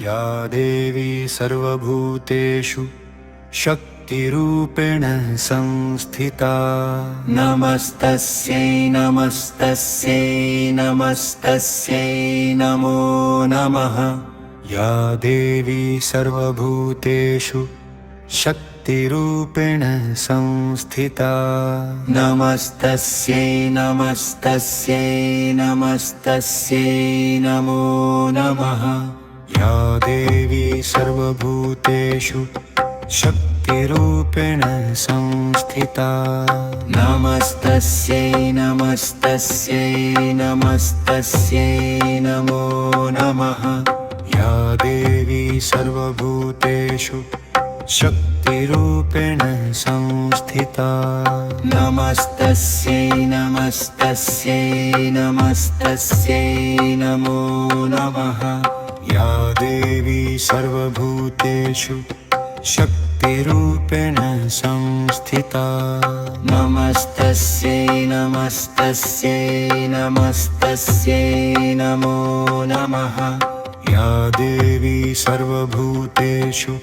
या देवी सर्वभूतेषु शक्तिरूपेण संस्थिता। नमस्तस्यै नमस्तस्यै नमस्तस्यै नमो नमः। या देवी सर्वभूतेषु शक्तिरूपेण संस्थिता। नमस्तस्यै नमस्तस्यै नमस्तस्यै नमो नमः। या देवी सर्वभूतेषु शक्तिरूपेण संस्थिता। नमस्तस्यै नमस्तस्यै नमस्तस्यै नमो नमः। या देवी सर्वभूतेषु शक्तिरूपेण संस्थिता। नमस्तस्यै नमस्तस्यै नमस्तस्यै नमो नमः। या देवी सर्वभूतेषु शक्तिरूपेण संस्थिता। नमस्तस्यै नमस्तस्यै नमस्तस्यै नमो नमः। या देवी सर्वभूतेषु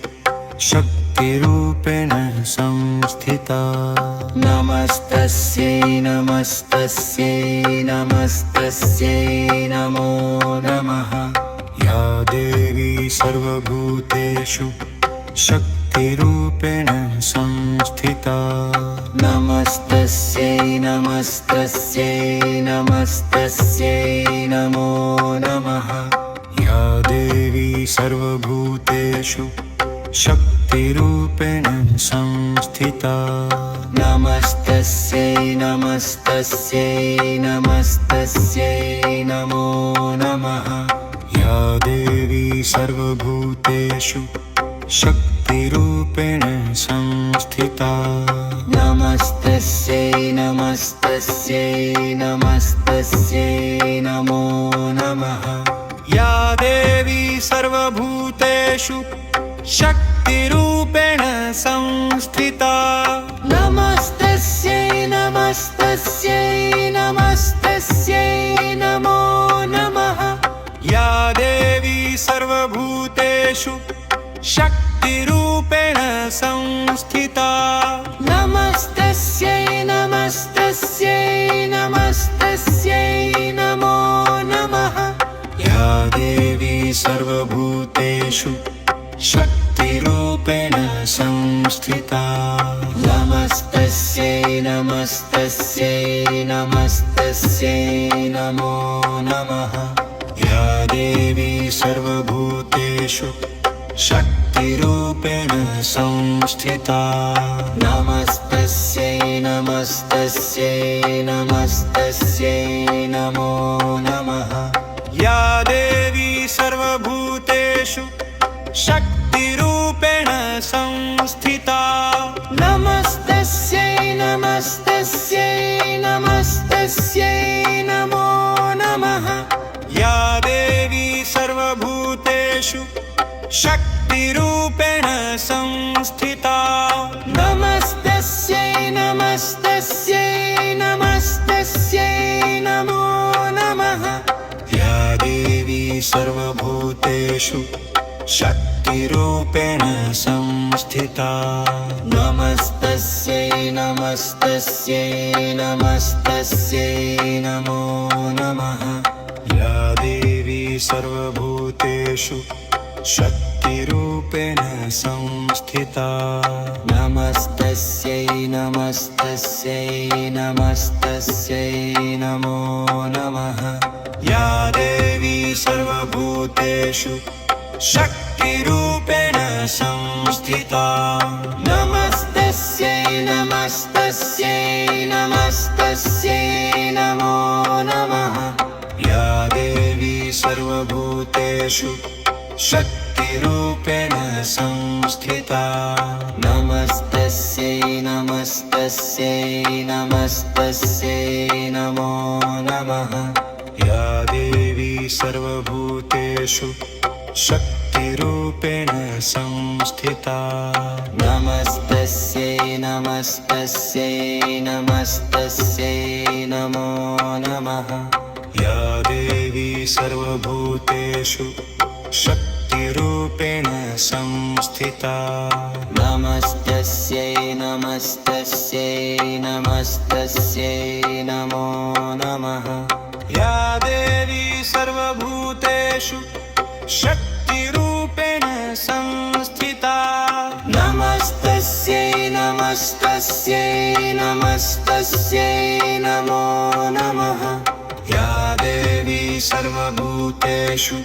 शक्तिरूपेण संस्थिता। नमस्तस्यै नमस्तस्यै नमस्तस्यै नमो नमः। या देवी सर्वभूतेषु शक्तिरूपेण संस्थिता। नमस्तस्यै नमस्तस्यै नमस्तस्यै नमो नमः। या देवी सर्वभूतेषु शक्तिरूपेण संस्थिता। नमस्तस्यै नमस्तस्यै नमस्तस्यै नमो नमः। या देवी सर्वभूतेषु शक्तिरूपेण संस्थिता। नमस्तस्यै नमस्तस्यै नमस्तस्यै नमो नमः। या देवी सर्वभूतेषु शक्तिरूपेण संस्थिता। नमस्तस्यै नमस्तस्यै नमस्तस्यै नमो नमः। या देवी सर्वभूतेषु शक्तिरूपेण संस्थिता। नमस्तस्यै नमस्तस्यै नमस्तस्यै नमो नमः। या देवी सर्वभूतेषु शक्तिरूपेण संस्थिता। नमस्तस्यै नमस्तस्यै नमस्तस्यै नमो नमः। या देवी सर्वभूतेषु शक्तिरूपेण संस्थिता। नमस्तस्यै नमस्तस्यै नमस्तस्यै नमो नमः। या देवी सर्वभूतेषु शक्तिरूपेण संस्थिता। नमस्तस्यै नमस्तस्यै नमस्तस्यै नमो नमः। या देवी सर्वभूतेषु शक्तिरूपेण संस्थिता। नमस्तस्यै नमस्तस्यै नमस्तस्यै नमो नमः। या देवी सर्वभूतेषु शक्तिरूपेण संस्थिता। नमस्तस्यै नमस्तस्यै नमस्तस्यै नमो नमः। या देवी सर्वभूतेषु शक्तिरूपेण संस्थिता। नमस्तस्यै नमस्तस्यै नमस्तस्यै नमो नमः। या देवी सर्वभूतेषु शक्तिरूपेण संस्थिता। नमस्तस्यै नमस्तस्यै नमस्तस्यै नमो नमः। या देवी सर्वभूतेषु शक्तिरूपेण संस्थिता। नमस्तस्यै नमस्तस्यै नमस्तस्यै नमो नमः। या देवी सर्वभूतेषु शक्तिरूपेण संस्थिता। नमस्तस्यै नमस्तस्यै नमस्तस्यै नमो नमः। या देवी सर्वभूतेषु शक्तिरूपेण संस्थिता नमस्तस्यै नमस्तस्यै नमस्तस्यै नमो नमः या देवी सर्वभूतेषु शक्तिरूपेण संस्थिता नमस्तस्यै नमस्तस्यै नमस्तस्यै नमो नमः या देवी सर्वभूतेषु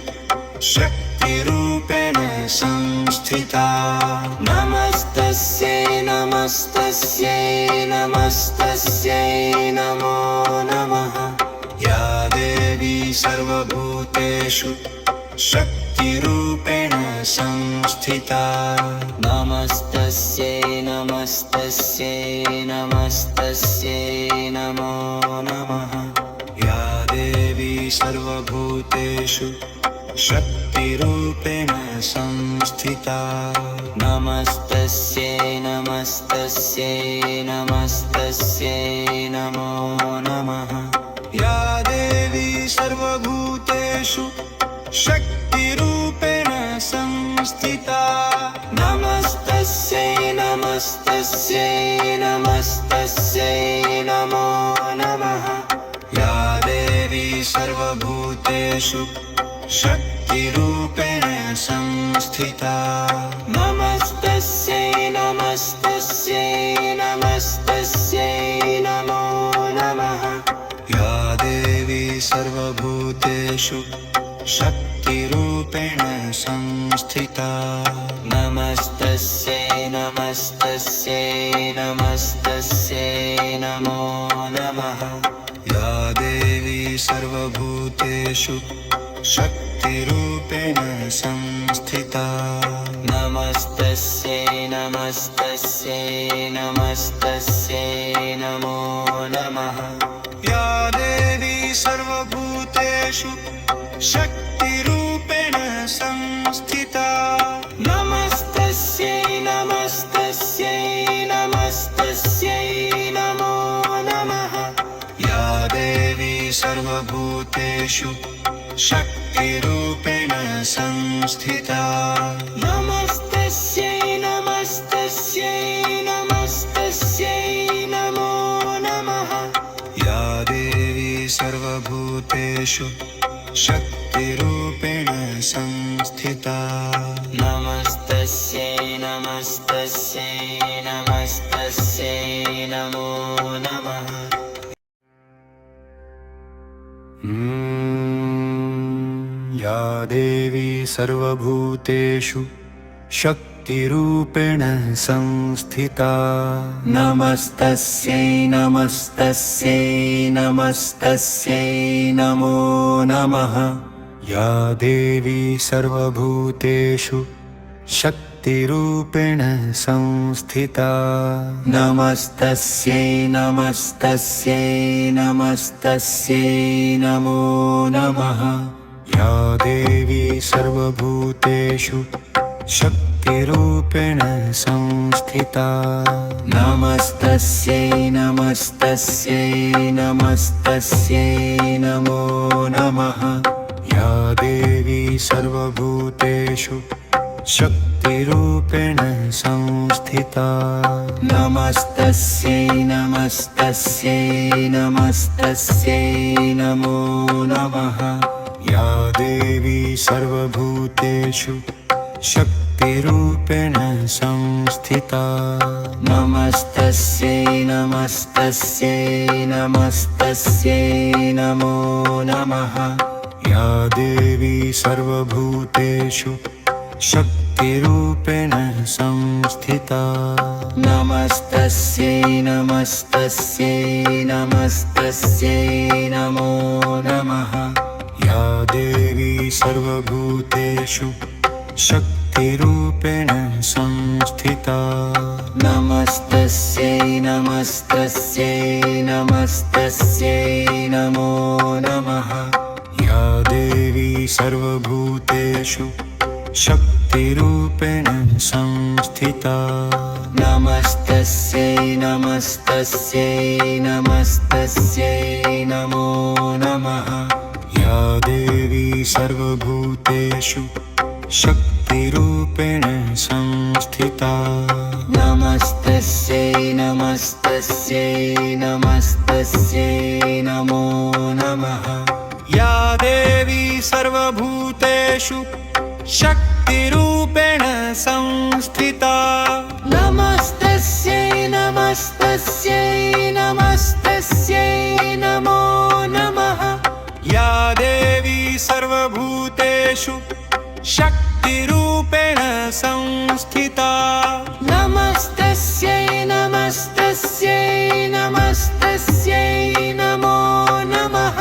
शक्तिरूपेण संस्थिता नमस्तस्यै नमस्तस्यै नमस्तस्यै नमो नमः या देवी सर्वभूतेषु शक्तिरूपेण संस्थिता नमस्तस्यै नमस्तस्यै नमस्तस्यै नमो नमः या देवी सर्वभूतेषु शक्तिरूपेण संस्थिता नमस्तस्यै नमस्तस्यै नमस्तस्यै नमो नमः या देवी सर्वभूतेषु शक्तिरूपेण संस्थिता नमस्तस्यै नमस्तस्यै नमस्तस्यै नमो नमः या देवी सर्वभूतेषु शक्तिरूपेण संस्थिता नमस्तस्यै नमस्तस्यै नमस्तस्यै नमो नमः या देवी सर्वभूतेषु शक्तिरूपेण संस्थिता नमस्तस्यै नमस्तस्यै नमस्तस्यै नमो नमः या देवी सर्वभूतेषु शक्तिरूपेण संस्थिता नमस्तस्यै नमस्तस्यै नमस्तस्यै नमो नमः या देवी सर्वभूतेषु शक्तिरूपेण संस्थिता नमस्तस्यै नमस्तस्यै नमस्तस्यै नमो नमः या देवी सर्वभूतेषु शक्तिरूपेण संस्थिता नमस्तस्यै नमस्तस्यै नमस्तस्यै नमो नमः या देवी सर्वभूतेषु शक्तिरूपेण संस्थिता नमस्तस्यै नमस्तस्यै नमस्तस्यै नमो नमः या देवी सर्वभूतेषु शक्तिरूपेण संस्थिता नमस्तस्यै नमस्तस्यै नमस्तस्यै नमो नमः या देवी सर्वभूतेषु शक्तिरूपेण संस्थिता नमस्तस्यै नमस्तस्यै नमस्तस्यै नमो नमः या देवी सर्वभूतेषु शक्तिरूपेण संस्थिता नमस्तस्यै नमस्तस्यै नमस्तस्यै नमो नमः या देवी सर्वभूतेषु शक्तिरूपेण संस्थिता नमस्तस्यै नमस्तस्यै नमस्तस्यै नमो नमः या देवी सर्वभूतेषु शक्तिरूपेण संस्थिता नमस्तस्यै नमस्तस्यै नमस्तस्यै नमो नमः या देवी सर्वभूतेषु शक्तिरूपेण संस्थिता नमस्तस्यै नमस्तस्यै नमस्तस्यै नमो नमः या देवी सर्वभूतेषु शक्तिरूपेण संस्थिता नमस्तस्यै नमस्तस्यै नमस्तस्यै नमो नमः या देवी सर्वभूतेषु शक्तिरूपेण संस्थिता नमस्तस्यै नमस्तस्यै नमस्तस्यै नमो नमः देवी सर्वभूतेषु शक्तिरूपेण संस्थिता नमस्तस्यै नमस्तस्यै नमस्तस्यै नमो नमः या देवी सर्वभूतेषु शक्तिरूपेण संस्थिता नमस्तस्यै नमस्तस्यै नमस्तस्यै नमो नमः या देवी सर्वभूतेषु शक्तिरूपेण संस्थिता नमस्तस्यै नमस्तस्यै नमस्तस्यै नमो नमः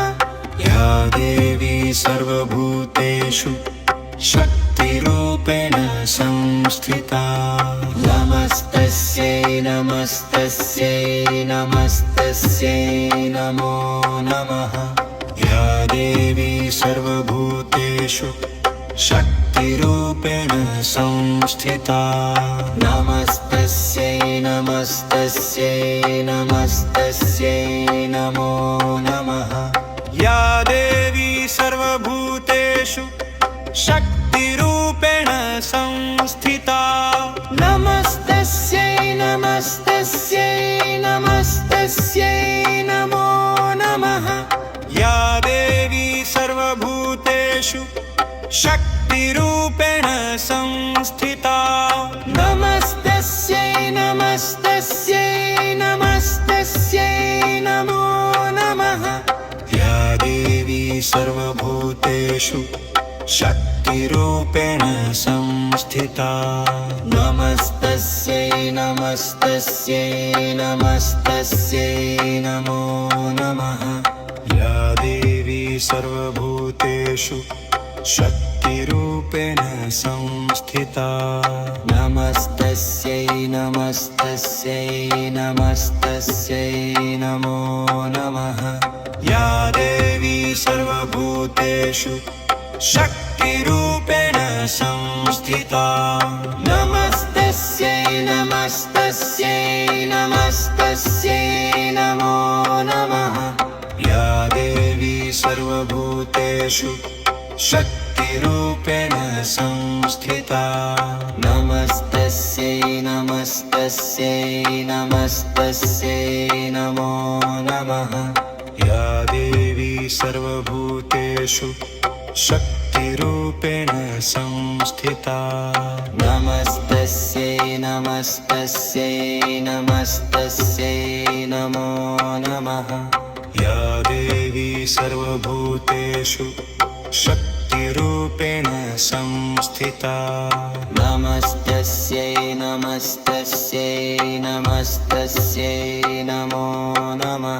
या देवी सर्वभूतेषु शक्तिरूपेण संस्थिता नमस्तस्यै नमस्तस्यै नमस्तस्यै नमो नमः या देवी सर्वभूतेषु शक्तिरूपेण संस्थिता नमस्तस्यै नमस्तस्यै नमस्तस्यै नमो नमः या देवी सर्वभूतेषु शक्तिरूपेण संस्थिता नमस्तस्यै नमस्तस्यै नमस्तस्यै नमो नमः या देवी सर्वभूतेषु शक्तिरूपेण संस्थिता नमस्तस्यै नमस्तस्यै नमस्तस्यै नमो नमः या देवी सर्वभूतेषु शक्तिरूपेण संस्थिता नमस्तस्यै नमस्तस्यै नमस्तस्यै नमो नमः या देवी सर्वभूतेषु शक्तिरूपेण संस्थिता नमस्तस्यै नमस्तस्यै नमस्तस्यै नमो नमः या देवी सर्वभूतेषु शक्तिरूपेण संस्थिता नमस्तस्यै नमस्तस्यै नमस्तस्यै नमो नमः या देवी सर्वभूतेषु शक्तिरूपेण संस्थिता नमस्तस्यै नमस्तस्यै नमस्तस्यै नमो नमः या देवी सर्वभूतेषु शक्तिरूपेण संस्थिता नमस्तस्यै नमस्तस्यै नमस्तस्यै नमो नमः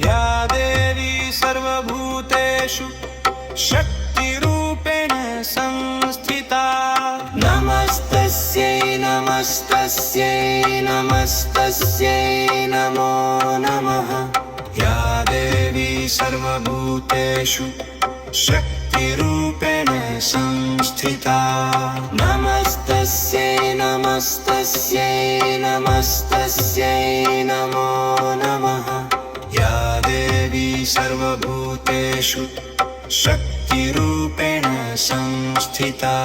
या देवी सर्वभूतेषु शक्तिरूपेण संस्थिता नमस्तस्यै नमस्तस्यै नमस्तस्यै नमो नमः या देवी सर्वभूतेषु शक्तिरूपेण संस्थिता नमस्तस्यै नमस्तस्यै नमस्तस्यै नमो नमः या देवी सर्वभूतेषु शक्तिरूपेण संस्थिता नमस्तस्यै नमस्तस्यै नमस्तस्यै नमो नमः या देवी सर्वभूतेषु शक्तिरूपेण संस्थिता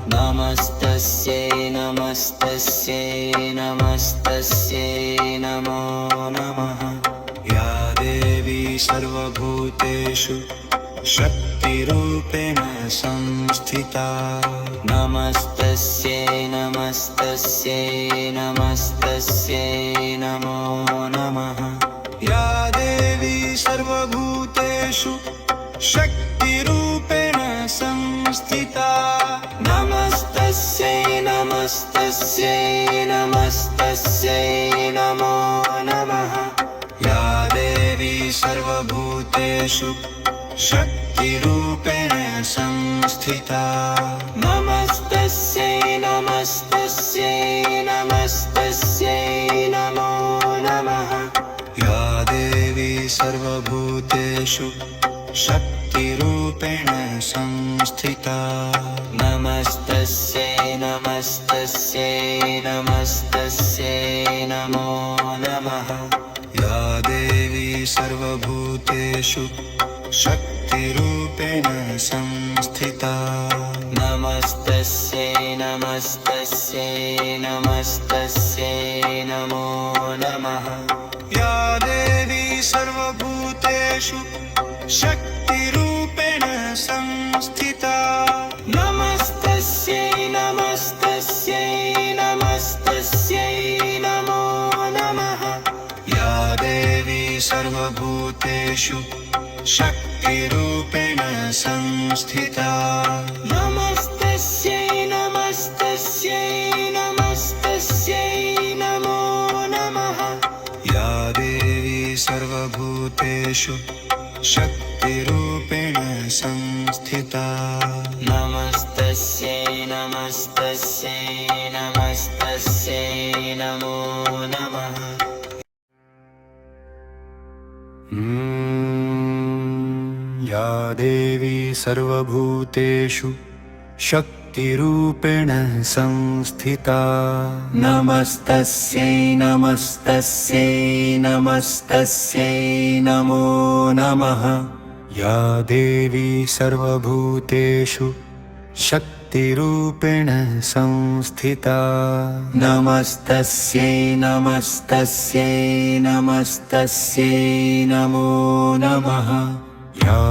नमस्तस्यै नमस्तस्यै नमस्तस्यै नमो नमः या देवी सर्वभूतेषु शक्तिरूपेण संस्थिता नमस्तस्यै नमस्तस्यै नमस्तस्यै नमो नमः या देवी सर्वभूतेषु शक्तिरूपेण संस्थिता नमस्तस्यै नमस्तस्यै नमस्तस्यै नमो नमः या देवी सर्वभूतेषु शक्तिरूपेण संस्थिता नमस्तस्यै नमस्तस्यै नमस्तस्यै नमो नमः या देवी सर्वभूतेषु शक्तिरूपेण संस्थिता नमस्तस्यै नमस्तस्यै नमस्तस्यै नमो नमः या देवी सर्वभूतेषु शक्तिरूपेण शक्तिरूपेण संस्थिता नमस्तस्यै नमस्तस्यै नमस्तस्यै नमो नमः या देवी सर्वभूतेषु शक्तिरूपेण संस्थिता नमस्तस्यै नमस्तस्यै नमस्तस्यै नमो नमः या देवी सर्वभूतेषु शक्तिरूपेण संस्थिता नमस्तस्यै नमस्तस्यै नमस्तस्यै नमो नमः या देवी सर्वभूतेषु शक्तिरूपेण संस्थिता नमस्तस्यै नमस्तस्यै नमस्तस्यै नमो नमः या देवी सर्वभूतेषु शक्तिरूपेण संस्थिता नमस्तस्यै नमस्तस्यै नमस्तस्यै नमो नमः या देवी सर्वभूतेषु शक्तिरूपेण संस्थिता नमस्तस्यै नमस्तस्यै नमस्तस्यै नमो नमः या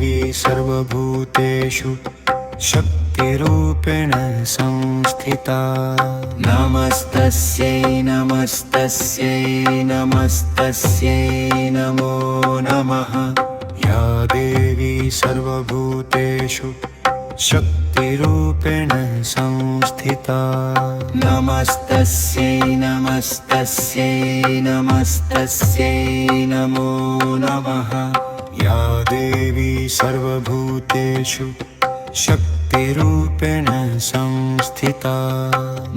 देवी सर्वभूतेषु शक्तिरूपेण संस्थिता नमस्तस्यै नमस्तस्यै नमस्तस्यै नमो नमः या देवी सर्वभूतेषु शक्तिरूपेण संस्थिता नमस्तस्यै नमस्तस्यै नमस्तस्यै नमो नमः या देवी सर्वभूतेषु शक्तिरूपेण संस्थिता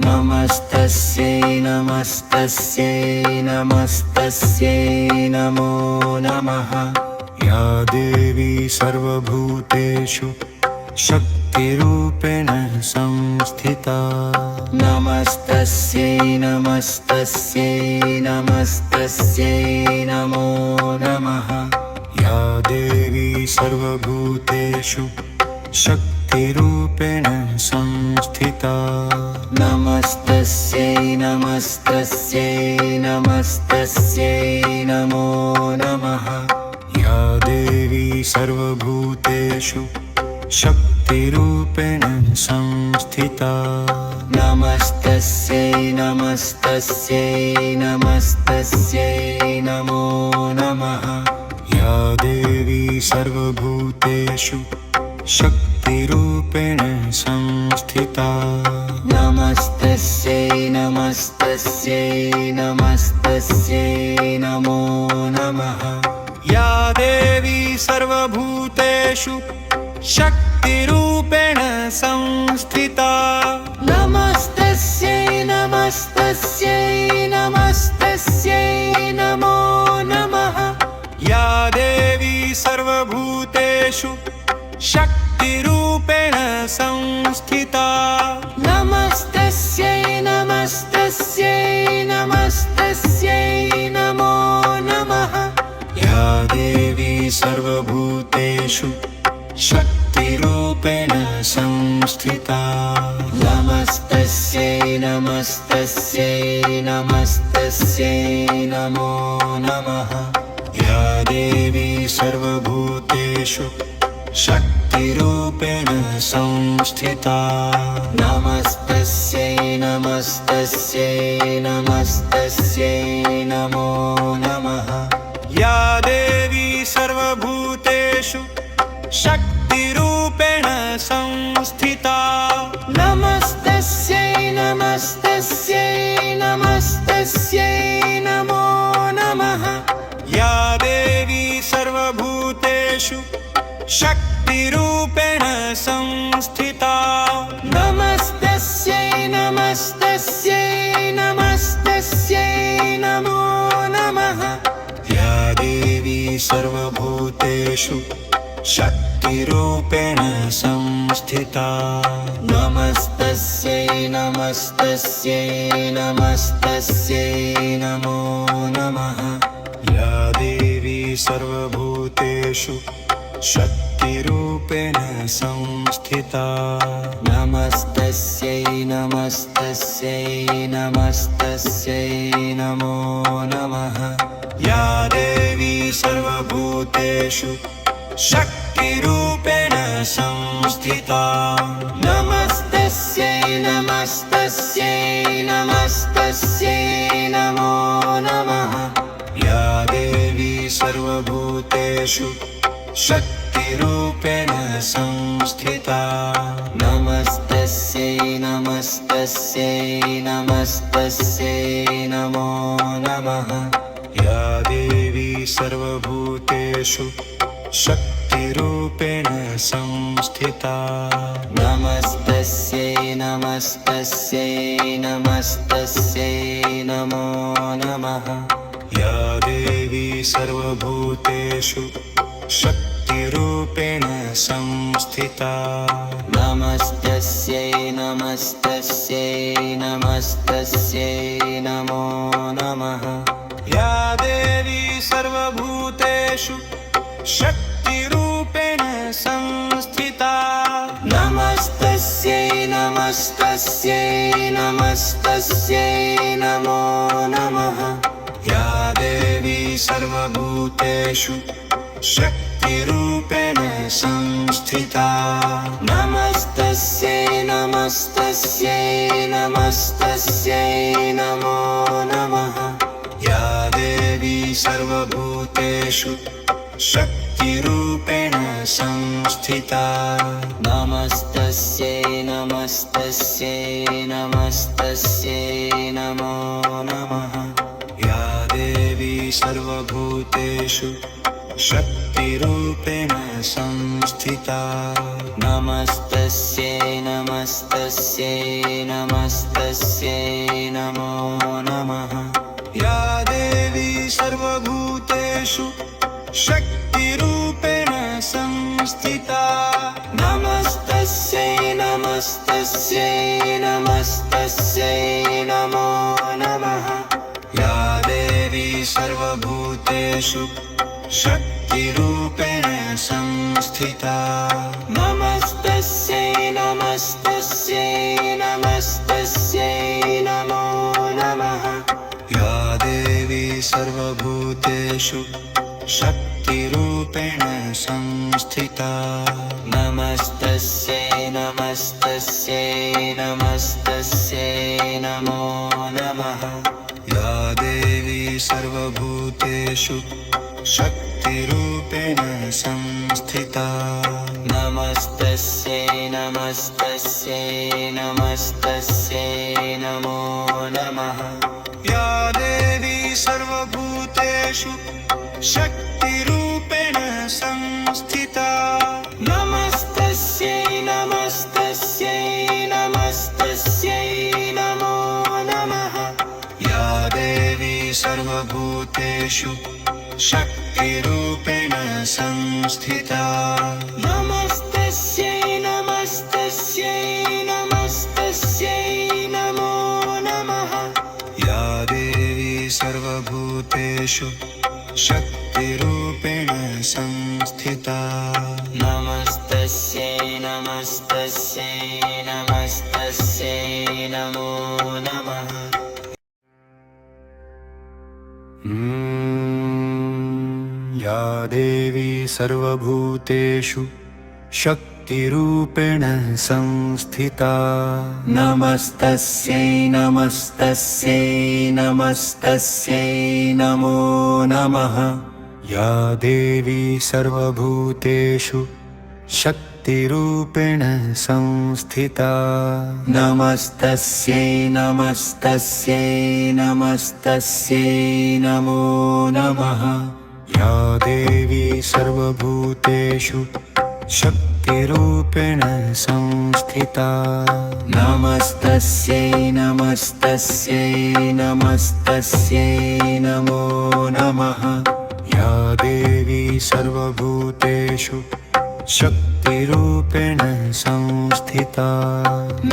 नमस्तस्यै नमस्तस्यै नमस्तस्यै नमो नमः या देवी सर्वभूतेषु शक्तिरूपेण संस्थिता नमस्तस्यै नमस्तस्यै नमस्तस्यै नमो नमः या देवी सर्वभूतेषु शक्तिरूपेण संस्थिता नमस्तस्यै नमस्तस्यै नमस्तस्यै नमो नमः या देवी सर्वभूतेषु शक्तिरूपेण संस्थिता नमस्तस्यै नमस्तस्यै नमस्तस्यै नमो नमः या देवी सर्वभूतेषु शक्तिरूपेण संस्थिता नमस्तस्यै नमस्तस्यै नमस्तस्यै नमो नमः या देवी सर्वभूतेषु शक्तिरूपेण संस्थिता नमस्तस्यै नमस्तस्यै नमस्तस्यै नमो नमः या देवी सर्वभूतेषु शक्तिरूपेण संस्थिता नमस्तस्यै नमस्तस्यै नमस्तस्यै नमो नमः या देवी सर्वभूतेषु शक्तिरूपेण संस्थिता नमस्तस्यै नमस्तस्यै नमस्तस्यै नमो नमः या देवी सर्वभूतेषु शक्तिरूपेण संस्थिता नमस्तस्यै नमस्तस्यै नमस्तस्यै नमो नमः या देवी सर्वभूतेषु शक्तिरूपेण संस्थिता नमस्तस्यै नमस्तस्यै नमस्तस्यै नमो नमः या देवी सर्वभूतेषु शक्तिरूपेण संस्थिता नमस्तस्यै नमस्तस्यै नमस्तस्यै नमो नमः या देवी सर्वभूतेषु शक्तिरूपेण संस्थिता नमस्तस्यै नमस्तस्यै नमस्तस्यै नमो नमः या देवी सर्वभूतेषु शक्तिरूपेण संस्थिता नमस्तस्यै नमस्तस्यै नमस्तस्यै नमो नमः या देवी सर्वभूतेषु शक्तिरूपेण संस्थिता नमस्तस्यै नमस्तस्यै नमस्तस्यै नमो नमः या देवी सर्वभूतेषु शक्तिरूपेण संस्थिता नमस्तस्यै नमस्तस्यै नमस्तस्यै नमो नमः या देवी सर्वभूतेषु शक्तिरूपेण संस्थिता नमस्तस्यै नमस्तस्यै नमस्तस्यै नमो नमः या देवी सर्वभूतेषु शक्तिरूपेण संस्थिता नमस्तस्यै नमस्तस्यै नमस्तस्यै नमो नमः या देवी सर्वभूतेषु शक्तिरूपेण संस्थिता नमस्तस्यै नमस्तस्यै नमस्तस्यै नमो नमः या देवी सर्वभूतेषु शक्तिरूपेण संस्थिता नमस्तस्यै नमस्तस्यै नमस्तस्यै नमो नमः या देवी सर्वभूतेषु शक्तिरूपेण संस्थिता नमस्तस्यै नमस्तस्यै नमस्तस्यै नमो नमः या देवी सर्वभूतेषु शक्तिरूपेण संस्थिता नमस्तस्यै नमस्तस्यै नमस्तस्यै नमो नमः या देवी सर्वभूतेषु शक्तिरूपेण संस्थिता नमस्तस्यै नमस्तस्यै नमस्तस्यै नमो नमः या देवी सर्वभूतेषु शक्तिरूपेण संस्थिता नमस्तस्यै नमस्तस्यै नमस्तस्यै नमो नमः या देवी सर्वभूतेषु शक्तिरूपेण संस्थिता नमस्तस्यै नमस्तस्यै नमस्तस्यै नमो नमः या देवी सर्वभूतेषु शक्तिरूपेण संस्थिता नमस्तस्यै नमस्तस्यै नमस्तस्यै नमो नमः या देवी सर्वभूतेषु शक्तिरूपेण संस्थिता नमस्तस्यै नमस्तस्यै नमस्तस्यै नमो नमः या देवी सर्वभूतेषु शक्तिरूपेण संस्थिता नमस्तस्यै नमस्तस्यै नमस्तस्यै नमो नमः या देवी सर्वभूतेषु शक्तिरूपेण संस्थिता नमस्तस्यै नमस्तस्यै नमस्तस्यै नमो नमः या देवी सर्वभूतेषु शक्तिरूपेण संस्थिता नमस्तस्यै नमस्तस्यै नमस्तस्यै नमो नमः या देवी सर्वभूतेषु शक्तिरूपेण संस्थिता नमस्तस्यै नमस्तस्यै नमस्तस्यै नमो नमः या देवी सर्वभूतेषु शक्तिरूपेण संस्थिता नमस्तस्यै नमस्तस्यै नमस्तस्यै नमो नमः या देवी सर्वभूतेषु शक्तिरूपेण संस्थिता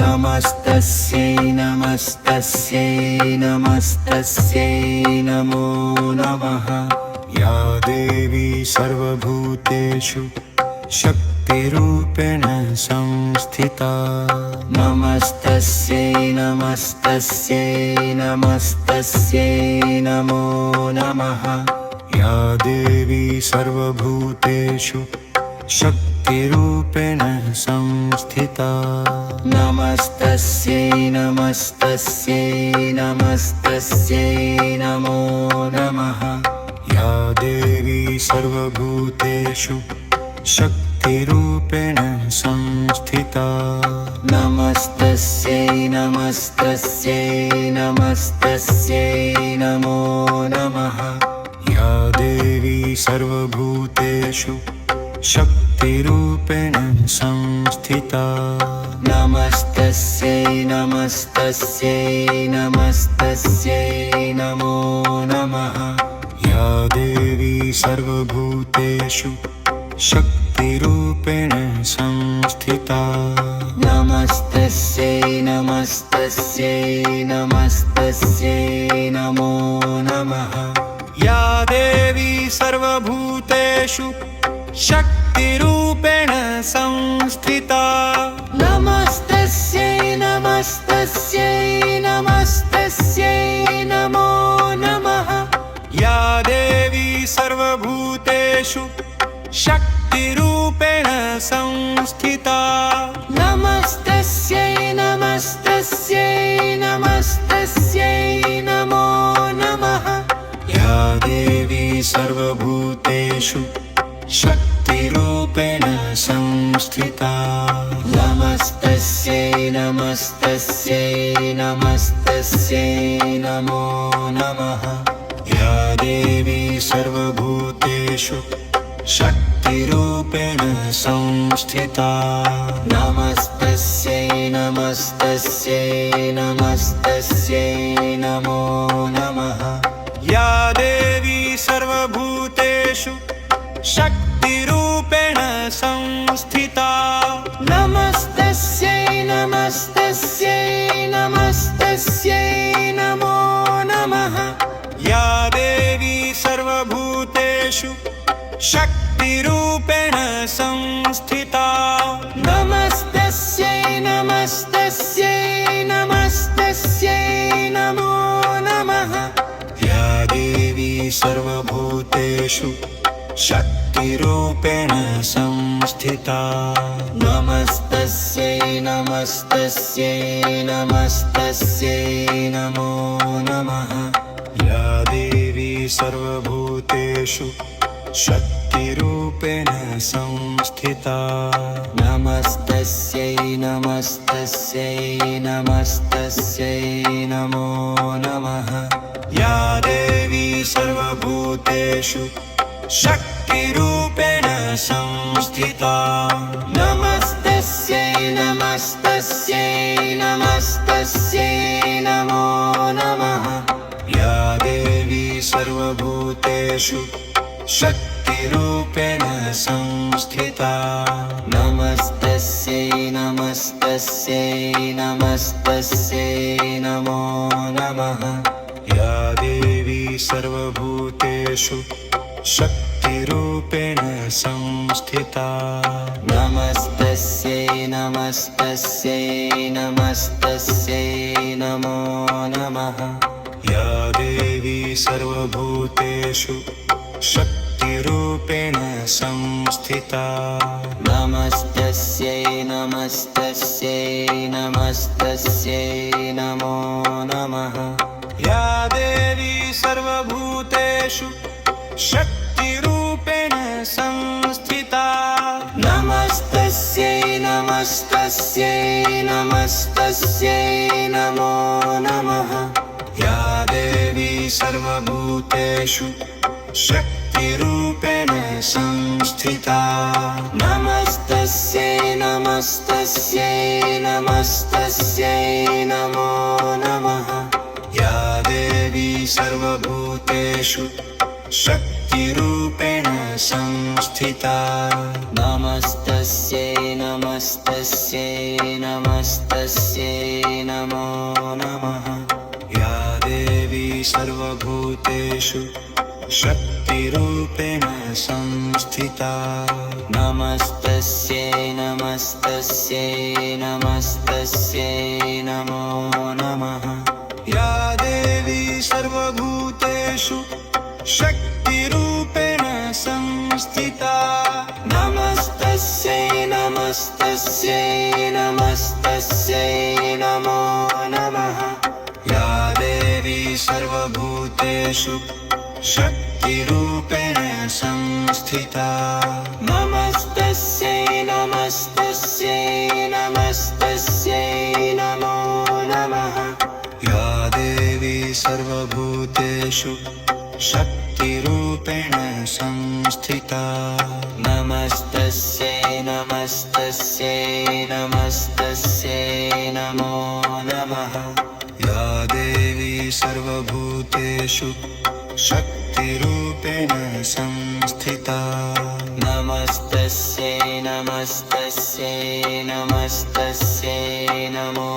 नमस्तस्यै नमस्तस्यै नमस्तस्यै नमो नमः या देवी सर्वभूतेषु शक्तिरूपेण संस्थिता नमस्तस्यै नमस्तस्यै नमस्तस्यै नमो नमः या देवी सर्वभूतेषु शक्तिरूपेण संस्थिता नमस्तस्यै नमस्तस्यै नमस्तस्यै नमो नमः या देवी सर्वभूतेषु शक्तिरूपेण संस्थिता नमस्तस्यै नमस्तस्यै नमस्तस्यै नमो नमः या देवी सर्वभूतेषु शक्तिरूपेण संस्थिता नमस्तस्यै नमस्तस्यै नमस्तस्यै नमो नमः या देवी सर्वभूतेषु शक्तिरूपेण संस्थिता नमस्तस्यै नमस्तस्यै नमस्तस्यै नमो नमः या देवी सर्वभूतेषु शक्तिरूपेण संस्थिता नमस्तस्यै नमस्तस्यै नमस्तस्यै नमो नमः या देवी सर्वभूतेषु शक्तिरूपेण संस्थिता नमस्तस्यै नमस्तस्यै नमस्तस्यै नमो नमः या देवी सर्वभूतेषु शक्तिरूपेण संस्थिता नमस्तस्यै नमस्तस्यै नमस्तस्यै नमो नमः या देवी सर्वभूतेषु शक्तिरूपेण संस्थिता नमस्तस्यै नमस्तस्यै नमस्तस्यै नमो नमः या देवी सर्वभूतेषु शक्तिरूपेण संस्थिता नमस्तस्यै नमस्तस्यै नमस्तस्यै नमो नमः या देवी सर्वभूतेषु शक्तिरूपेण संस्थिता नमस्तस्यै नमस्तस्यै नमस्तस्यै नमो नमः या देवी सर्वभूतेषु शक्तिरूपेण संस्थिता नमस्तस्यै नमस्तस्यै नमस्तस्यै नमो नमः या देवी सर्वभूतेषु शक्तिरूपेण संस्थिता नमस्तस्यै नमस्तस्यै नमस्तस्यै नमो नमः या देवी सर्वभूतेषु शक्तिरूपेण संस्थिता नमस्तस्यै नमस्तस्यै नमस्तस्यै नमो नमः या देवी सर्वभूतेषु शक्तिरूपेण संस्थिता नमस्तस्यै नमस्तस्यै नमस्तस्यै नमो नमः या देवी सर्वभूतेषु शक्तिरूपेण संस्थिता नमस्तस्यै नमस्तस्यै नमस्तस्यै नमो नमः या देवी सर्वभूतेषु शक्तिरूपेण संस्थिता नमस्तस्यै नमस्तस्यै नमस्तस्यै नमो नमः या देवी सर्वभूतेषु शक्तिरूपेण संस्थिता नमस्तस्यै नमस्तस्यै नमस्तस्यै नमो नमः या देवी सर्वभूतेषु शक्तिरूपेण संस्थिता नमस्तस्यै नमस्तस्यै नमस्तस्यै नमो नमः या देवी सर्वभूतेषु शक्तिरूपेण संस्थिता नमस्तस्यै नमस्तस्यै नमस्तस्यै नमो नमः या देवी सर्वभूतेषु शक्तिरूपेण संस्थिता नमस्तस्यै नमस्तस्यै नमस्तस्यै नमो नमः या देवी सर्वभूतेषु शक्तिरूपेण संस्थिता नमस्तस्यै नमस्तस्यै नमस्तस्यै नमो नमः या देवी सर्वभूतेषु शक्तिरूपेण संस्थिता नमस्तस्यै नमस्तस्यै नमस्तस्यै नमो नमः या देवी सर्वभूतेषु शक्तिरूपेण संस्थिता नमस्तस्यै नमस्तस्यै नमस्तस्यै नमो नमः या देवी सर्वभूतेषु शक्तिरूपेण संस्थिता नमस्तस्यै नमस्तस्यै नमस्तस्यै नमो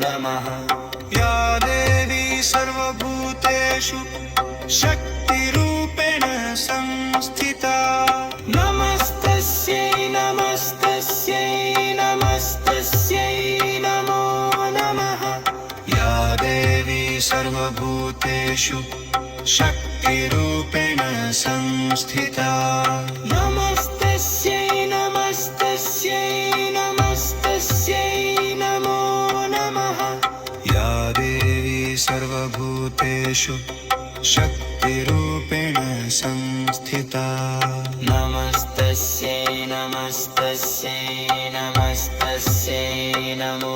नमः या देवी सर्वभूतेषु शक्तिरूपेण संस्थिता नमस्तस्यै नमस्तस्यै नमस्तस्यै नमो नमः या देवी सर्वभूतेषु शक्तिरूपेण संस्थिता नमस्तस्यै नमस्तस्यै नमस्तस्यै नमो नमः या देवी सर्वभूतेषु शक्तिरूपेण संस्थिता नमस्तस्यै नमस्तस्यै नमस्तस्यै नमो